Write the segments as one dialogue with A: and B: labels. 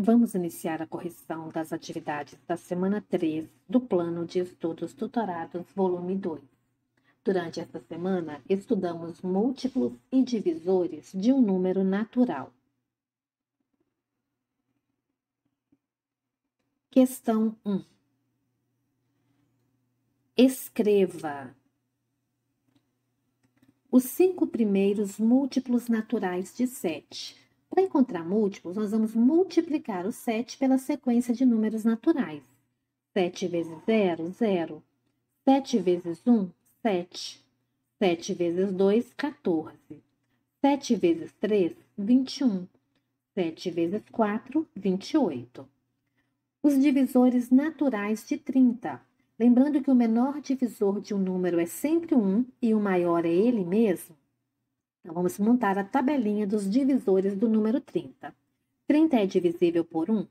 A: Vamos iniciar a correção das atividades da semana 3 do Plano de Estudos Tutorados, volume 2. Durante esta semana, estudamos múltiplos e divisores de um número natural. Questão 1. Escreva os 5 primeiros múltiplos naturais de 7. Para encontrar múltiplos, nós vamos multiplicar o 7 pela sequência de números naturais. 7 vezes 0, 0. 7 vezes 1, 7. 7 vezes 2, 14. 7 vezes 3, 21. 7 vezes 4, 28. Os divisores naturais de 30. Lembrando que o menor divisor de um número é sempre 1 e o maior é ele mesmo. Então, vamos montar a tabelinha dos divisores do número 30. 30 é divisível por 1?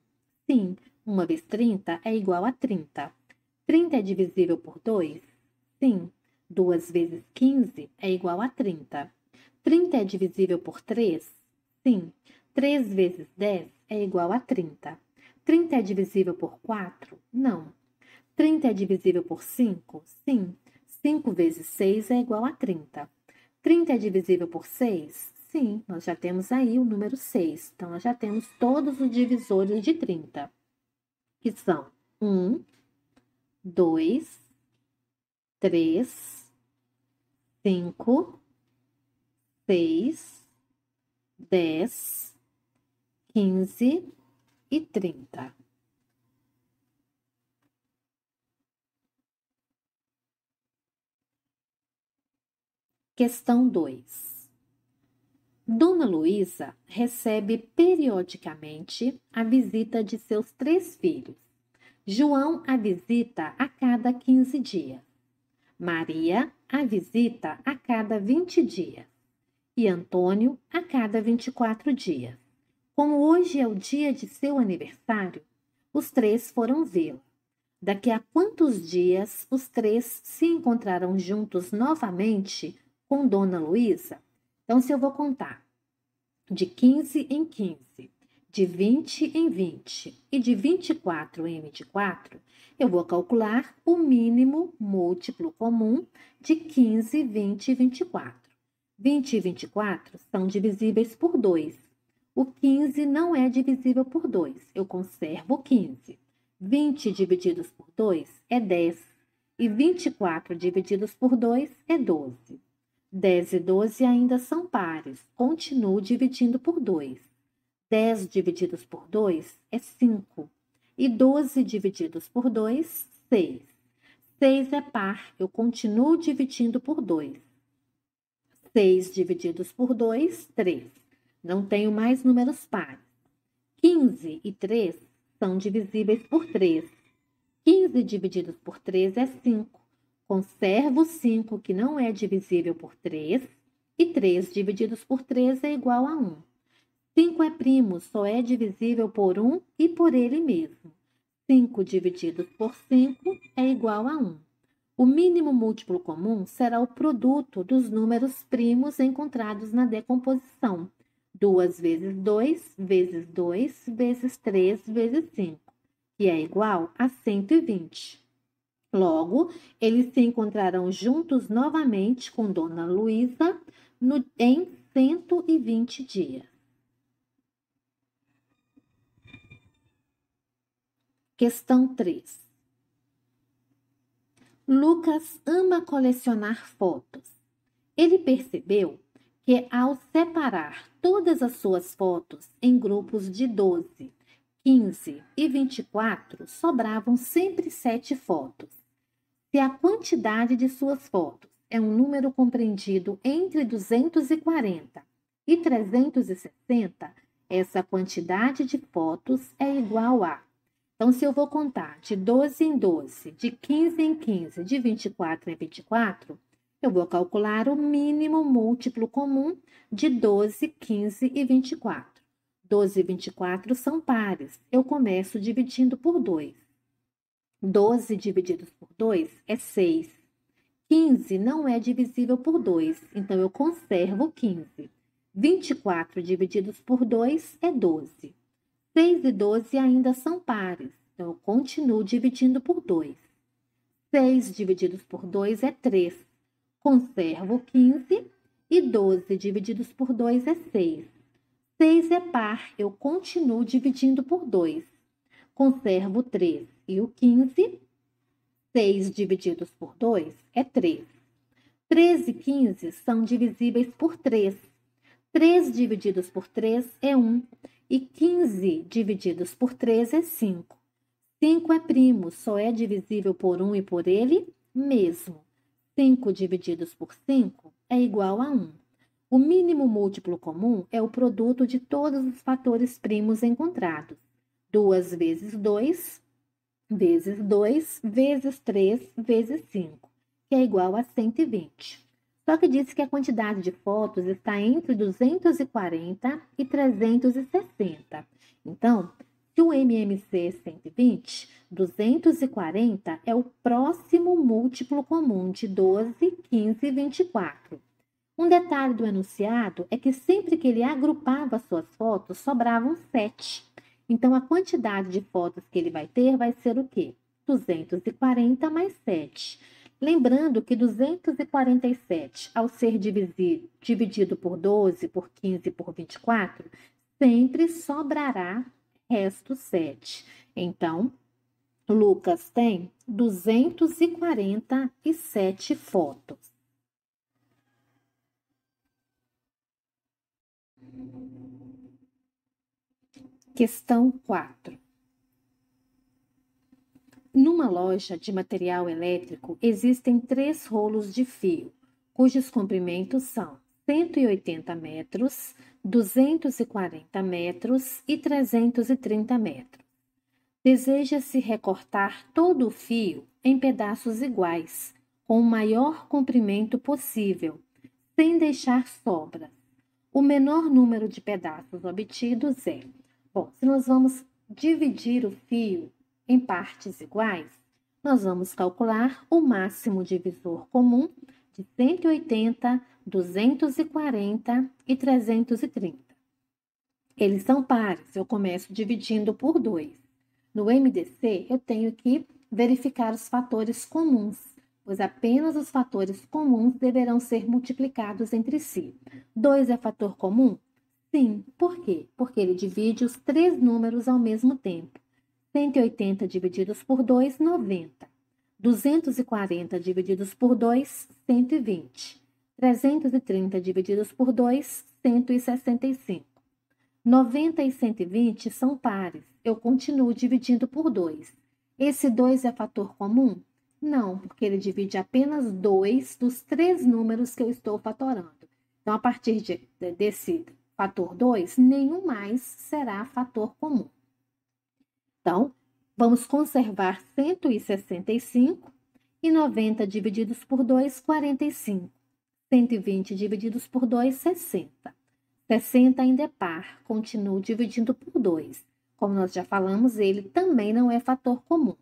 A: Sim, 1 vezes 30 é igual a 30. 30 é divisível por 2? Sim, 2 vezes 15 é igual a 30. 30 é divisível por 3? Sim, 3 vezes 10 é igual a 30. 30 é divisível por 4? Não. 30 é divisível por 5? Sim, 5 vezes 6 é igual a 30. 30 é divisível por 6? Sim, nós já temos aí o número 6. Então, nós já temos todos os divisores de 30, que são 1, 2, 3, 5, 6, 10, 15 e 30. Questão 2. Dona Luísa recebe periodicamente a visita de seus 3 filhos. João a visita a cada 15 dias. Maria a visita a cada 20 dias. E Antônio a cada 24 dias. Como hoje é o dia de seu aniversário, os 3 foram vê-la. Daqui a quantos dias os 3 se encontrarão juntos novamente com Dona Luísa? Então, se eu vou contar de 15 em 15, de 20 em 20 e de 24 em 24, eu vou calcular o mínimo múltiplo comum de 15, 20 e 24. 20 e 24 são divisíveis por 2. O 15 não é divisível por 2, eu conservo o 15. 20 divididos por 2 é 10 e 24 divididos por 2 é 12. 10 e 12 ainda são pares, continuo dividindo por 2. 10 divididos por 2 é 5 e 12 divididos por 2, 6. 6 é par, eu continuo dividindo por 2. 6 divididos por 2, 3. Não tenho mais números pares. 15 e 3 são divisíveis por 3. 15 divididos por 3 é 5. Conservo 5, que não é divisível por 3, e 3 divididos por 3 é igual a 1. 5 é primo, só é divisível por 1 e por ele mesmo. 5 divididos por 5 é igual a 1. O mínimo múltiplo comum será o produto dos números primos encontrados na decomposição. 2 vezes 2, vezes 2, vezes 3, vezes 5, que é igual a 120. Logo, eles se encontrarão juntos novamente com Dona Luísa em 120 dias. Questão 3. Lucas ama colecionar fotos. Ele percebeu que, ao separar todas as suas fotos em grupos de 12, 15 e 24, sobravam sempre 7 fotos. Se a quantidade de suas fotos é um número compreendido entre 240 e 360, essa quantidade de fotos é igual a... Então, se eu vou contar de 12 em 12, de 15 em 15, de 24 em 24, eu vou calcular o mínimo múltiplo comum de 12, 15 e 24. 12 e 24 são pares. Eu começo dividindo por 2. 12 divididos por 2 é 6. 15 não é divisível por 2, então eu conservo 15. 24 divididos por 2 é 12. 6 e 12 ainda são pares, então eu continuo dividindo por 2. 6 divididos por 2 é 3. Conservo 15 e 12 divididos por 2 é 6. 6 é par, eu continuo dividindo por 2. Conservo 3 e o 15. 6 divididos por 2 é 3. 13 e 15 são divisíveis por 3. 3 divididos por 3 é 1. E 15 divididos por 3 é 5. 5 é primo, só é divisível por 1 e por ele mesmo. 5 divididos por 5 é igual a 1. O mínimo múltiplo comum é o produto de todos os fatores primos encontrados. 2 vezes 2 vezes 2 vezes 3 vezes 5, que é igual a 120. Só que disse que a quantidade de fotos está entre 240 e 360. Então, se o MMC é 120, 240 é o próximo múltiplo comum de 12, 15 e 24. Um detalhe do enunciado é que sempre que ele agrupava suas fotos, sobravam 7. Então, a quantidade de fotos que ele vai ter vai ser o quê? 240 mais 7. Lembrando que 247, ao ser dividido por 12, por 15 e por 24, sempre sobrará resto 7. Então, Lucas tem 247 fotos. Questão 4. Numa loja de material elétrico, existem 3 rolos de fio, cujos comprimentos são 180 metros, 240 metros e 330 metros. Deseja-se recortar todo o fio em pedaços iguais, com o maior comprimento possível, sem deixar sobras. O menor número de pedaços obtidos é... Bom, se nós vamos dividir o fio em partes iguais, nós vamos calcular o máximo divisor comum de 180, 240 e 330. Eles são pares, eu começo dividindo por 2. No MDC, eu tenho que verificar os fatores comuns, pois apenas os fatores comuns deverão ser multiplicados entre si. 2 é fator comum? Sim. Por quê? Porque ele divide os 3 números ao mesmo tempo. 180 divididos por 2, 90. 240 divididos por 2, 120. 330 divididos por 2, 165. 90 e 120 são pares. Eu continuo dividindo por 2. Esse 2 é fator comum? Não, porque ele divide apenas 2 dos 3 números que eu estou fatorando. Então, a partir desse fator 2, nenhum mais será fator comum. Então, vamos conservar 165 e 90 divididos por 2, 45. 120 divididos por 2, 60. 60 ainda é par, continuo dividindo por 2. Como nós já falamos, ele também não é fator comum.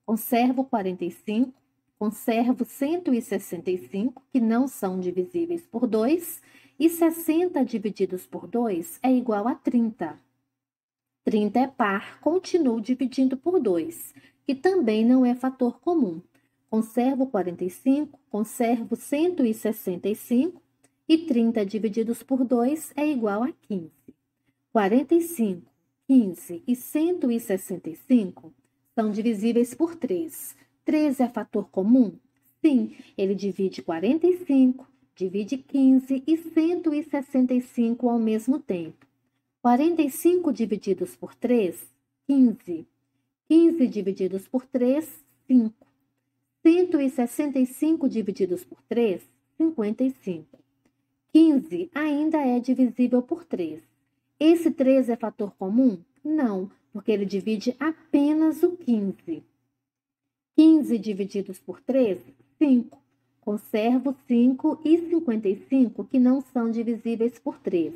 A: Conservo 45, conservo 165, que não são divisíveis por 2, e 60 divididos por 2 é igual a 30. 30 é par, continuo dividindo por 2, que também não é fator comum. Conservo 45, conservo 165, e 30 divididos por 2 é igual a 15. 45, 15 e 165 são divisíveis por 3. 3 é fator comum? Sim, ele divide 45, divide 15 e 165 ao mesmo tempo. 45 divididos por 3, 15. 15 divididos por 3, 5. 165 divididos por 3, 55. 15 ainda é divisível por 3. Esse 3 é fator comum? Não, porque ele divide apenas o 15. 15 divididos por 3, 5. Conservo 5 e 55, que não são divisíveis por 3.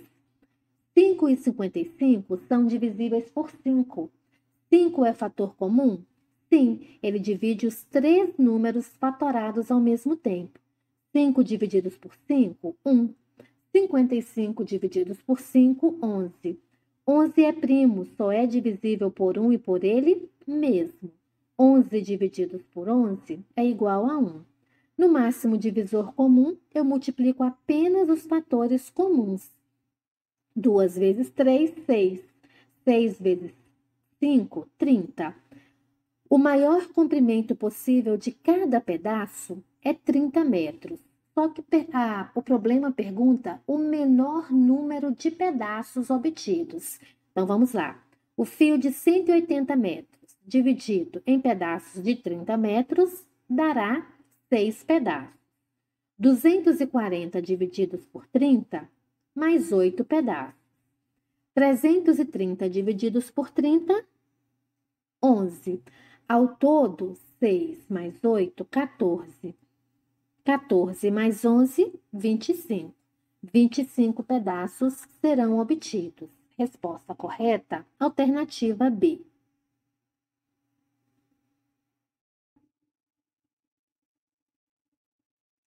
A: 5 e 55 são divisíveis por 5. 5 é fator comum? Sim, ele divide os 3 números fatorados ao mesmo tempo. 5 divididos por 5, 1. 55 divididos por 5, 11. 11 é primo, só é divisível por 1 e por ele mesmo. 11 divididos por 11 é igual a 1. No máximo divisor comum, eu multiplico apenas os fatores comuns. 2 vezes 3, 6. 6 vezes 5, 30. O maior comprimento possível de cada pedaço é 30 metros. Só que o problema pergunta o menor número de pedaços obtidos. Então, vamos lá. O fio de 180 metros, dividido em pedaços de 30 metros, dará 6 pedaços. 240 divididos por 30, mais 8 pedaços. 330 divididos por 30, 11. Ao todo, 6 mais 8, 14. 14 mais 11, 25. 25 pedaços serão obtidos. Resposta correta, alternativa B.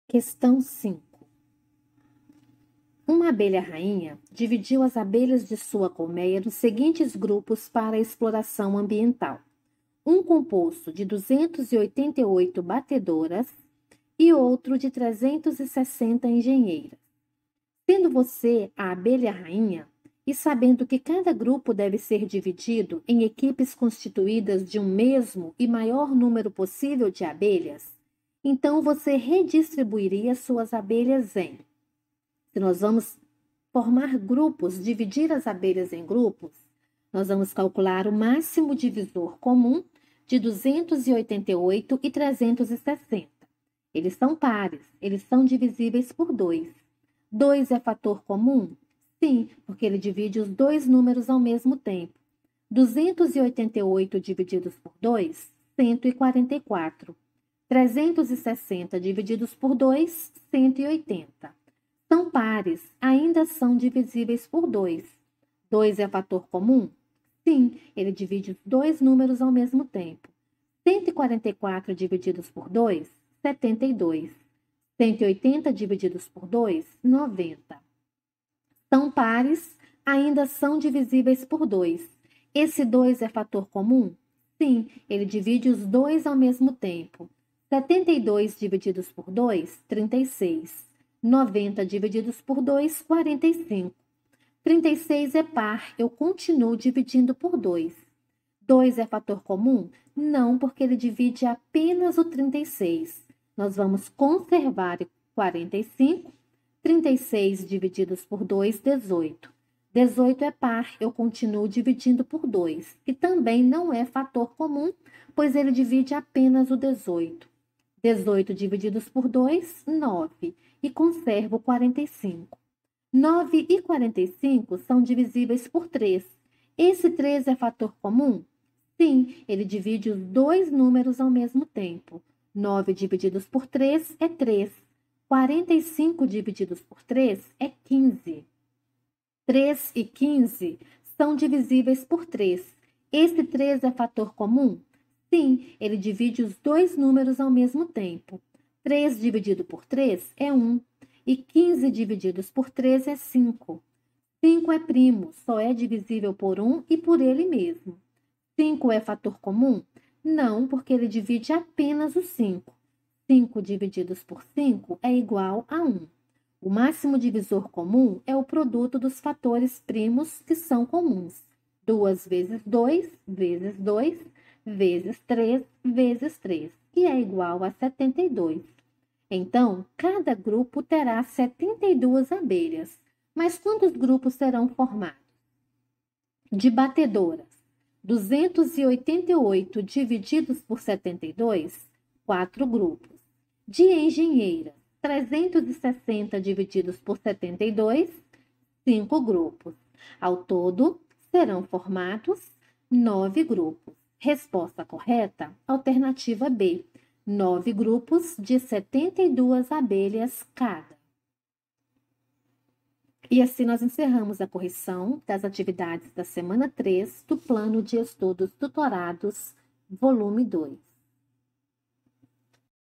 A: Questão 5. Uma abelha rainha dividiu as abelhas de sua colmeia nos seguintes grupos para a exploração ambiental. Um composto de 288 batedoras e outro de 360 engenheiras. Sendo você a abelha rainha e sabendo que cada grupo deve ser dividido em equipes constituídas de um mesmo e maior número possível de abelhas, então você redistribuiria suas abelhas em. Se nós vamos formar grupos, dividir as abelhas em grupos, nós vamos calcular o máximo divisor comum de 288 e 360. Eles são pares, eles são divisíveis por 2. 2 é fator comum? Sim, porque ele divide os dois números ao mesmo tempo. 288 divididos por 2, 144. 360 divididos por 2, 180. São pares, ainda são divisíveis por 2. 2 é fator comum? Sim, ele divide os dois números ao mesmo tempo. 144 divididos por 2, 72. 180 divididos por 2, 90. São pares, ainda são divisíveis por 2. Esse 2 é fator comum? Sim, ele divide os dois ao mesmo tempo. 72 divididos por 2, 36. 90 divididos por 2, 45. 36 é par, eu continuo dividindo por 2. 2 é fator comum? Não, porque ele divide apenas o 36. Nós vamos conservar 45. 36 divididos por 2, 18. 18 é par, eu continuo dividindo por 2, que também não é fator comum, pois ele divide apenas o 18. 18 divididos por 2, 9, e conservo 45. 9 e 45 são divisíveis por 3. Esse 3 é fator comum? Sim, ele divide os dois números ao mesmo tempo. 9 divididos por 3 é 3. 45 divididos por 3 é 15. 3 e 15 são divisíveis por 3. Esse 3 é fator comum? Sim, ele divide os dois números ao mesmo tempo. 3 dividido por 3 é 1. E 15 divididos por 3 é 5. 5 é primo, só é divisível por 1 e por ele mesmo. 5 é fator comum? Não, porque ele divide apenas o 5. 5 divididos por 5 é igual a 1. O máximo divisor comum é o produto dos fatores primos que são comuns. 2 vezes 2, vezes 2, vezes 3, vezes 3, que é igual a 72. Então, cada grupo terá 72 abelhas. Mas quantos grupos serão formados? De batedoras, 288 divididos por 72, 4 grupos. De engenheiras, 360 divididos por 72, 5 grupos. Ao todo, serão formados 9 grupos. Resposta correta, alternativa B. 9 grupos de 72 abelhas cada. E assim nós encerramos a correção das atividades da semana 3 do Plano de Estudos Tutorados, volume 2.